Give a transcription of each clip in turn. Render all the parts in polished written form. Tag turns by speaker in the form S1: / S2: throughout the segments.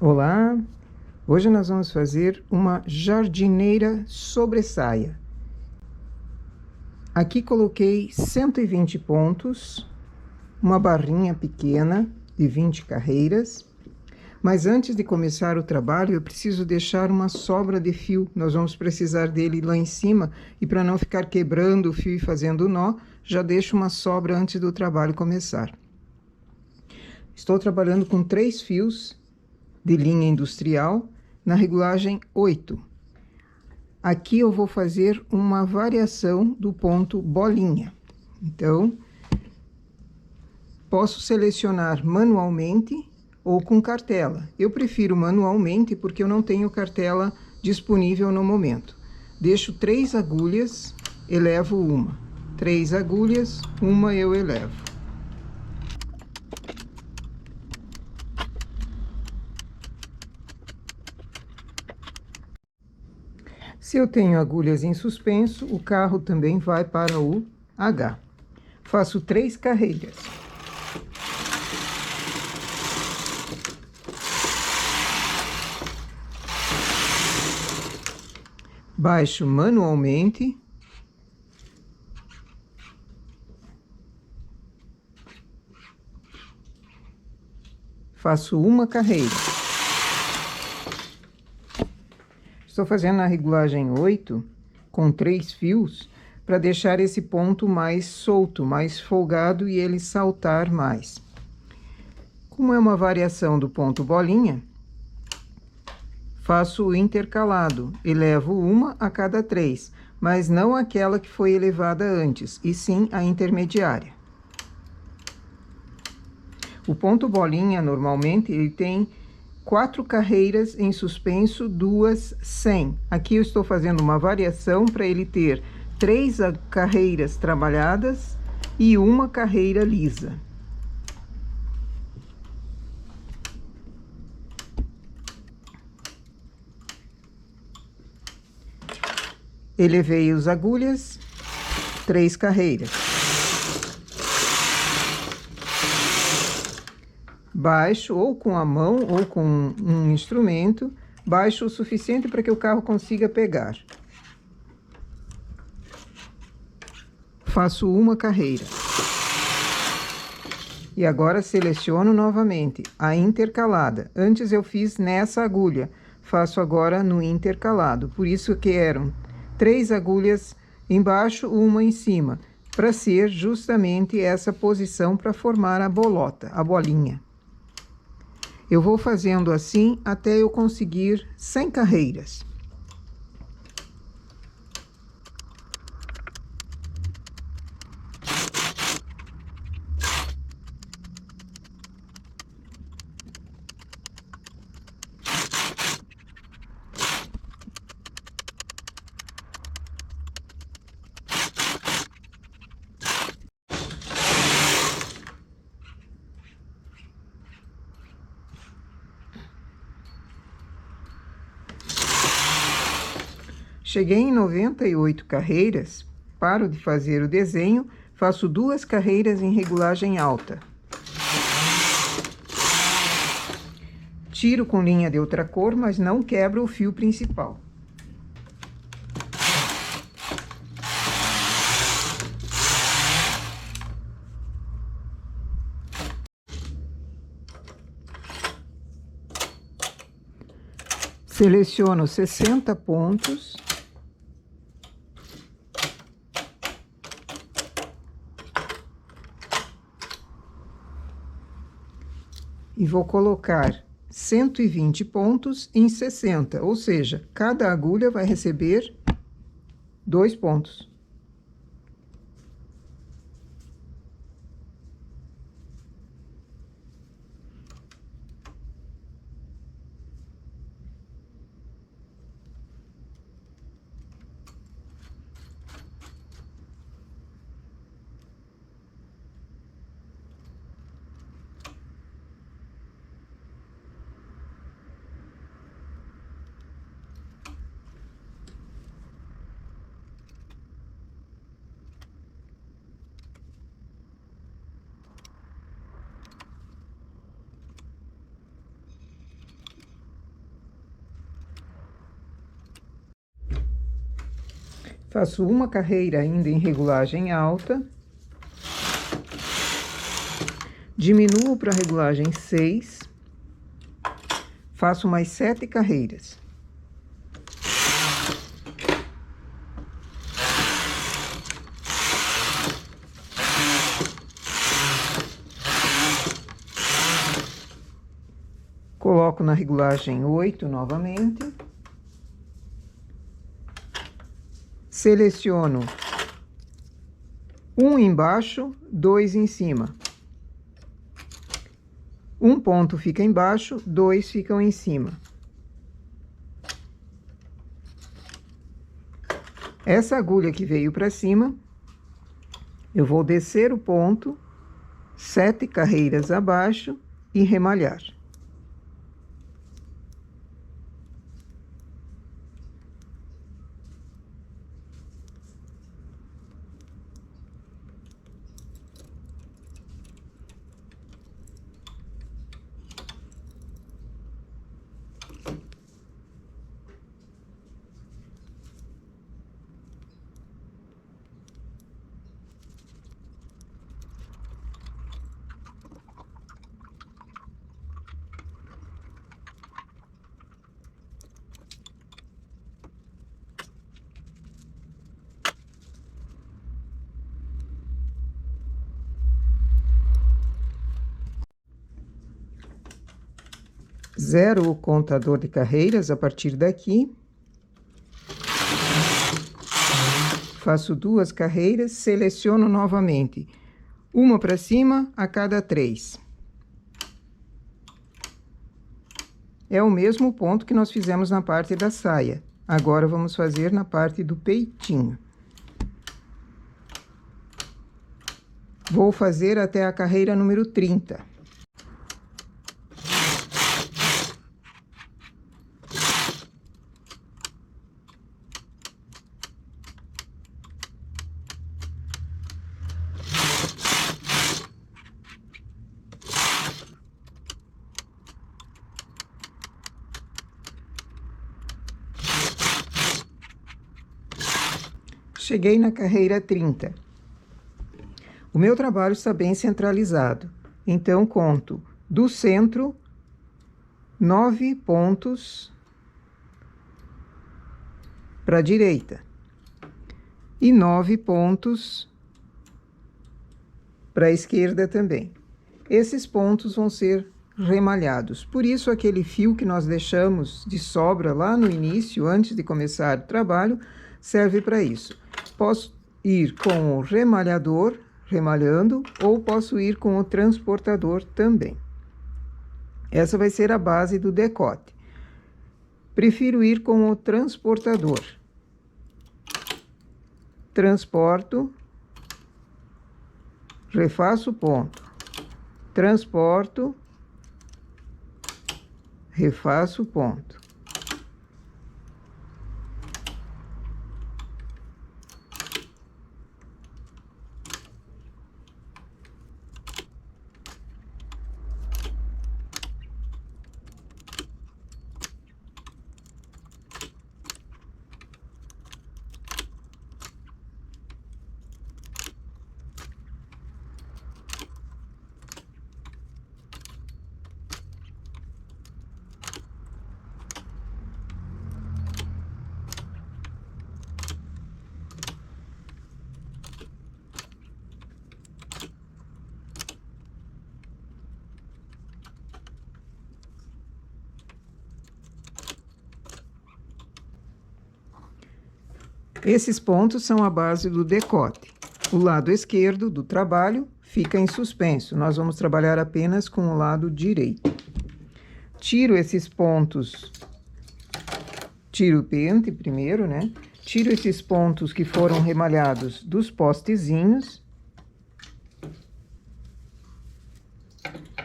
S1: Olá, hoje nós vamos fazer uma jardineira sobressaia. Aqui coloquei 120 pontos, uma barrinha pequena de 20 carreiras, mas antes de começar o trabalho eu preciso deixar uma sobra de fio. Nós vamos precisar dele lá em cima e para não ficar quebrando o fio e fazendo nó, já deixo uma sobra antes do trabalho começar. Estou trabalhando com 3 fios de linha industrial na regulagem 8. Aqui eu vou fazer uma variação do ponto bolinha. Então, posso selecionar manualmente ou com cartela. Eu prefiro manualmente porque eu não tenho cartela disponível no momento. Deixo 3 agulhas, elevo uma. 3 agulhas, uma eu elevo. Se eu tenho agulhas em suspenso, o carro também vai para o H. Faço 3 carreiras. Baixo manualmente. Faço uma carreira. Estou fazendo a regulagem 8 com 3 fios para deixar esse ponto mais solto, mais folgado e ele saltar mais. Como é uma variação do ponto bolinha, faço o intercalado, elevo uma a cada 3, mas não aquela que foi elevada antes, e sim a intermediária. O ponto bolinha, normalmente, ele tem 4 carreiras em suspenso, 2 sem. Aqui eu estou fazendo uma variação para ele ter 3 carreiras trabalhadas e uma carreira lisa. Elevei as agulhas, 3 carreiras. Baixo ou com a mão ou com um instrumento, baixo o suficiente para que o carro consiga pegar. Faço uma carreira. E agora seleciono novamente a intercalada. Antes eu fiz nessa agulha, faço agora no intercalado. Por isso que eram 3 agulhas embaixo, uma em cima, para ser justamente essa posição para formar a bolota, a bolinha. Eu vou fazendo assim até eu conseguir 100 carreiras. Cheguei em 98 carreiras, paro de fazer o desenho, faço 2 carreiras em regulagem alta. Tiro com linha de outra cor, mas não quebro o fio principal. Seleciono 60 pontos. E vou colocar 120 pontos em 60, ou seja, cada agulha vai receber 2 pontos. Faço uma carreira ainda em regulagem alta. Diminuo para regulagem 6. Faço mais 7 carreiras. Coloco na regulagem 8 novamente. Seleciono um embaixo, 2 em cima. Um ponto fica embaixo, 2 ficam em cima. Essa agulha que veio para cima, eu vou descer o ponto, 7 carreiras abaixo e remalhar. Zero o contador de carreiras a partir daqui. Faço 2 carreiras, seleciono novamente. Uma para cima a cada 3. É o mesmo ponto que nós fizemos na parte da saia. Agora, vamos fazer na parte do peitinho. Vou fazer até a carreira número 30. Cheguei na carreira 30. O meu trabalho está bem centralizado, então conto do centro 9 pontos para a direita e 9 pontos para a esquerda também. Esses pontos vão ser remalhados, por isso aquele fio que nós deixamos de sobra lá no início, antes de começar o trabalho, serve para isso. Posso ir com o remalhador, remalhando, ou posso ir com o transportador também. Essa vai ser a base do decote. Prefiro ir com o transportador. Transporto, refaço o ponto. Transporto, refaço o ponto. Esses pontos são a base do decote. O lado esquerdo do trabalho fica em suspenso. Nós vamos trabalhar apenas com o lado direito. Tiro esses pontos, tiro o pente primeiro, né? Tiro esses pontos que foram remalhados dos postezinhos.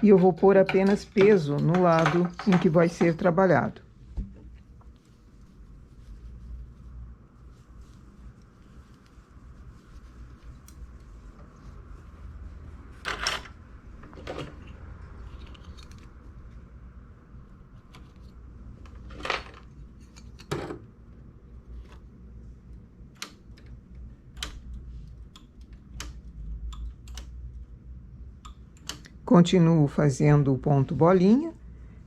S1: E eu vou pôr apenas peso no lado em que vai ser trabalhado. Continuo fazendo o ponto bolinha,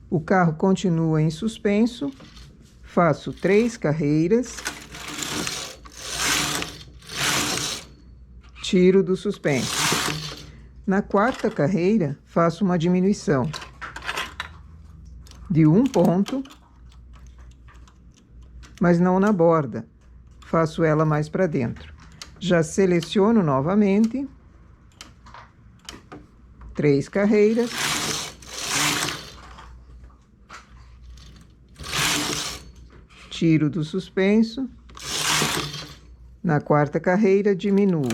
S1: o carro continua em suspenso, faço 3 carreiras, tiro do suspenso. Na 4ª carreira, faço uma diminuição de 1 ponto, mas não na borda, faço ela mais para dentro. Já seleciono novamente, 3 carreiras, tiro do suspenso, na 4ª carreira diminuo.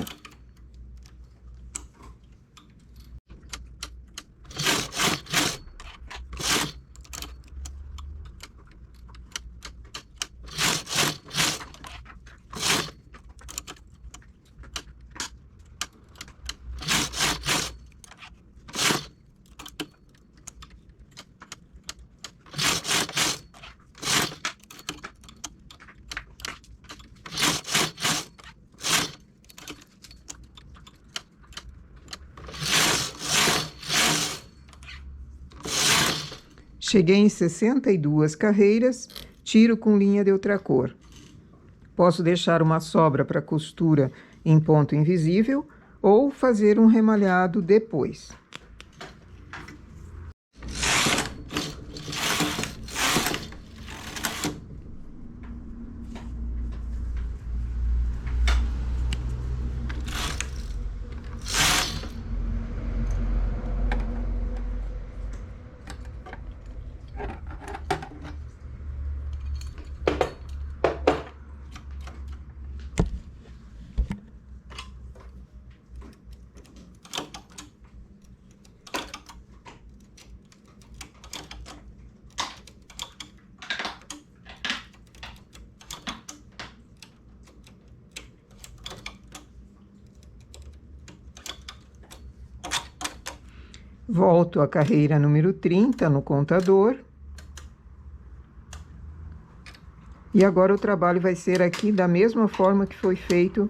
S1: Cheguei em 62 carreiras, tiro com linha de outra cor. Posso deixar uma sobra para costura em ponto invisível ou fazer um remalhado depois. Volto à carreira número 30 no contador. E agora o trabalho vai ser aqui da mesma forma que foi feito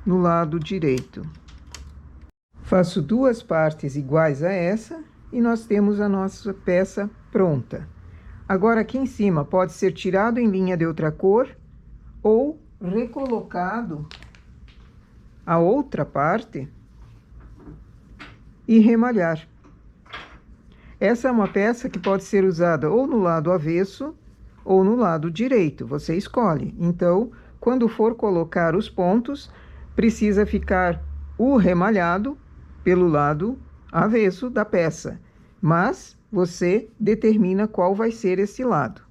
S1: no lado direito. Faço 2 partes iguais a essa e nós temos a nossa peça pronta. Agora aqui em cima pode ser tirado em linha de outra cor ou recolocado a outra parte e remalhar. Essa é uma peça que pode ser usada ou no lado avesso ou no lado direito, você escolhe. Então, quando for colocar os pontos, precisa ficar o remalhado pelo lado avesso da peça, mas você determina qual vai ser esse lado.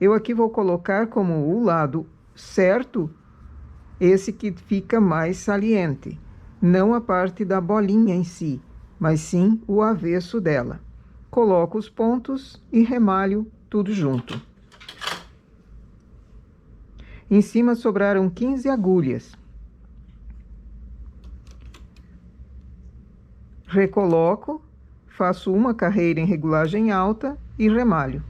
S1: Eu aqui vou colocar como o lado certo, esse que fica mais saliente, não a parte da bolinha em si, mas sim o avesso dela. Coloco os pontos e remalho tudo junto. Em cima sobraram 15 agulhas. Recoloco, faço uma carreira em regulagem alta e remalho.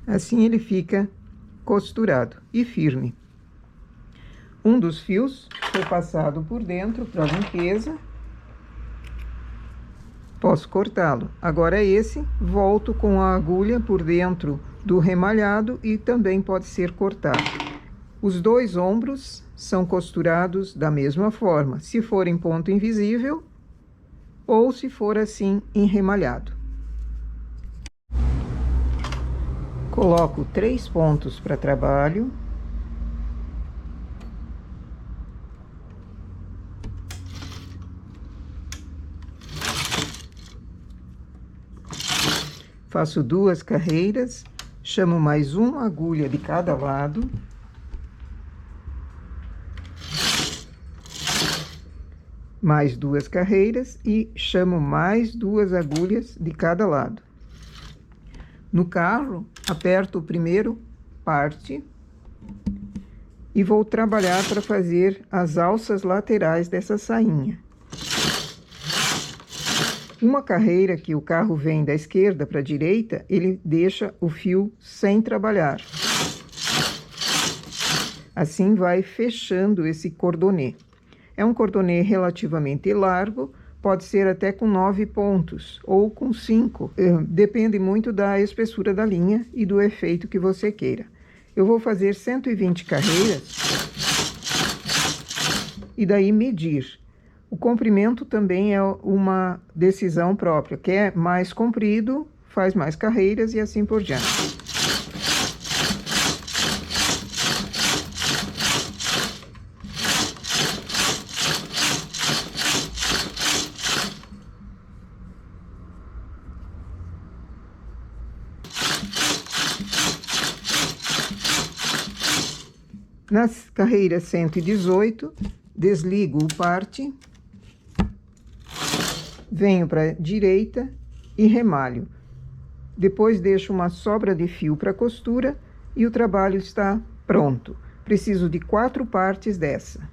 S1: Assim ele fica costurado e firme. Um dos fios foi passado por dentro para limpeza. Posso cortá-lo. Agora esse, volto com a agulha por dentro do remalhado e também pode ser cortado. Os dois ombros são costurados da mesma forma, se for em ponto invisível ou se for assim em remalhado. Coloco 3 pontos para trabalho. Faço 2 carreiras, chamo mais uma agulha de cada lado. Mais 2 carreiras e chamo mais 2 agulhas de cada lado. No carro, aperto o primeiro parte e vou trabalhar para fazer as alças laterais dessa sainha. Uma carreira que o carro vem da esquerda para a direita, ele deixa o fio sem trabalhar. Assim vai fechando esse cordonê. É um cordonê relativamente largo, pode ser até com 9 pontos ou com 5. Depende muito da espessura da linha e do efeito que você queira. Eu vou fazer 120 carreiras e daí medir. O comprimento também é uma decisão própria. Quer mais comprido, faz mais carreiras e assim por diante. Nas carreiras 118, desligo o parte, venho para a direita e remalho. Depois deixo uma sobra de fio para costura e o trabalho está pronto. Preciso de 4 partes dessa.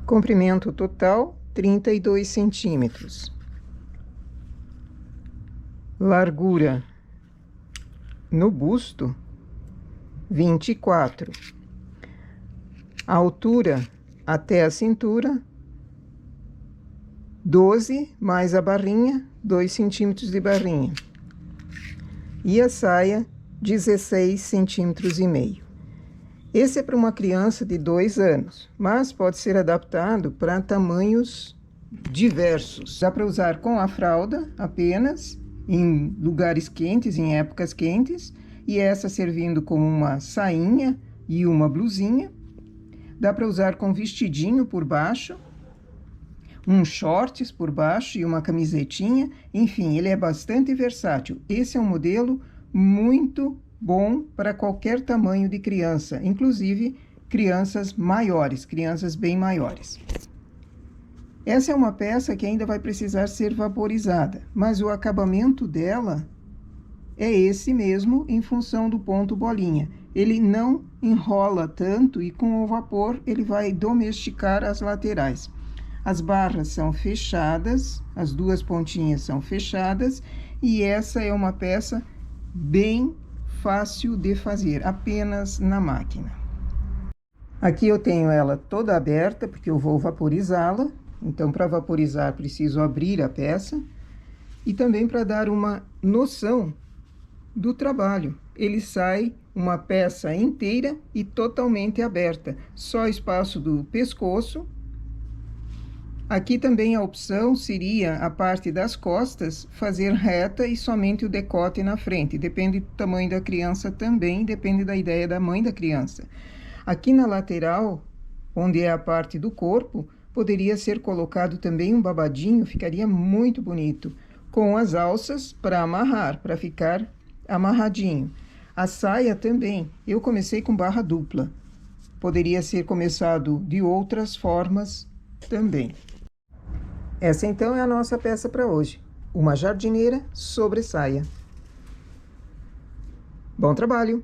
S1: Comprimento total, 32 centímetros. Largura no busto, 24. A altura até a cintura, 12, mais a barrinha, 2 centímetros de barrinha. E a saia, 16 centímetros e meio. Esse é para uma criança de 2 anos, mas pode ser adaptado para tamanhos diversos. Dá para usar com a fralda apenas, em lugares quentes, em épocas quentes, e essa servindo como uma sainha e uma blusinha. Dá para usar com vestidinho por baixo, shorts por baixo e uma camisetinha. Enfim, ele é bastante versátil. Esse é um modelo muito bom para qualquer tamanho de criança, inclusive crianças maiores, crianças bem maiores. Essa é uma peça que ainda vai precisar ser vaporizada, mas o acabamento dela é esse mesmo em função do ponto bolinha. Ele não enrola tanto e com o vapor ele vai domesticar as laterais. As barras são fechadas, as duas pontinhas são fechadas, e essa é uma peça bem fácil de fazer, apenas na máquina. Aqui eu tenho ela toda aberta, porque eu vou vaporizá-la. Então, para vaporizar, preciso abrir a peça. E também para dar uma noção do trabalho. Ele sai uma peça inteira e totalmente aberta, só espaço do pescoço. Aqui também a opção seria a parte das costas fazer reta e somente o decote na frente. Depende do tamanho da criança também, depende da ideia da mãe da criança. Aqui na lateral, onde é a parte do corpo, poderia ser colocado também um babadinho, ficaria muito bonito, com as alças para amarrar, para ficar amarradinho. A saia também, eu comecei com barra dupla. Poderia ser começado de outras formas também. Essa então é a nossa peça para hoje, uma jardineira sobre saia. Bom trabalho!